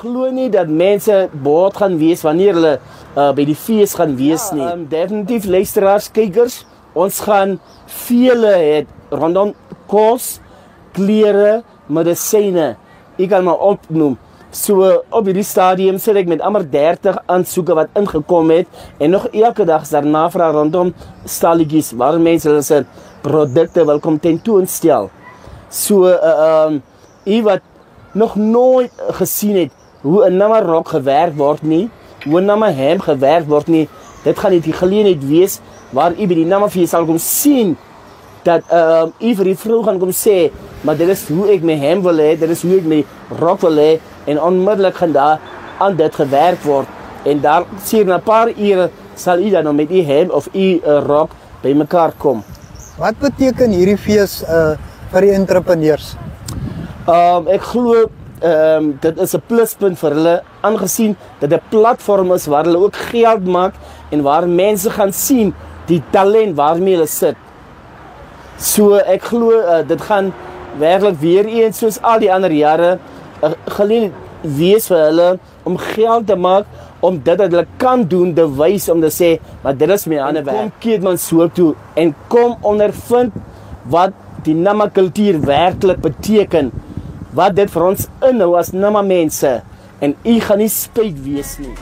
glo nie dat mense boord gaan wees wanneer hulle by die fees gaan wees nie. Definitief luisteraars, kykers, ons gaan vele het rondom kos, klere, medisyne. Ek kan maar opnoem. So op hierdie stadium sit ek met amper 30 aansoeke wat ingekom het en nog elke dag is daar navraag rondom stalletjies waar mense hulle se produkte wil kom tentoonstel. So wat nog nooit gesien het hoe 'n nummer rok gewerk word nie, hoe 'n nummer hemp gewerk word nie, dit gaan nie die geleentheid wees waar u by die nummer vir sal kom sien dat vir die vrou gaan kom sê, maar dit is hoe ek my hemp wil hê, dit is hoe ek my rok wil hê, en onmiddellik gaan daar aan dit gewerk word. En daar sien na 'n paar ure sal u dan met u hemp of u rok by mekaar kom. Wat beteken hierdie fees vir die entrepreneurs? Ek glo dit is 'n pluspunt vir hulle, aangesien dit 'n platform is waar hulle ook geld maak en waar mense gaan sien die talent waarmee hulle sit. So ek glo dit gaan werklik weer eens soos al die ander jare geleentheid wees vir hulle om geld te maak, om dit wat hulle kan doen, te wys om te sê, maar dit is my ander werk. Kom Keetmanshoop toe en kom ondervind wat die Nama kultuur werklik beteken, wat dit vir ons inhou as Nama mense, en u gaan nie spyt wees nie.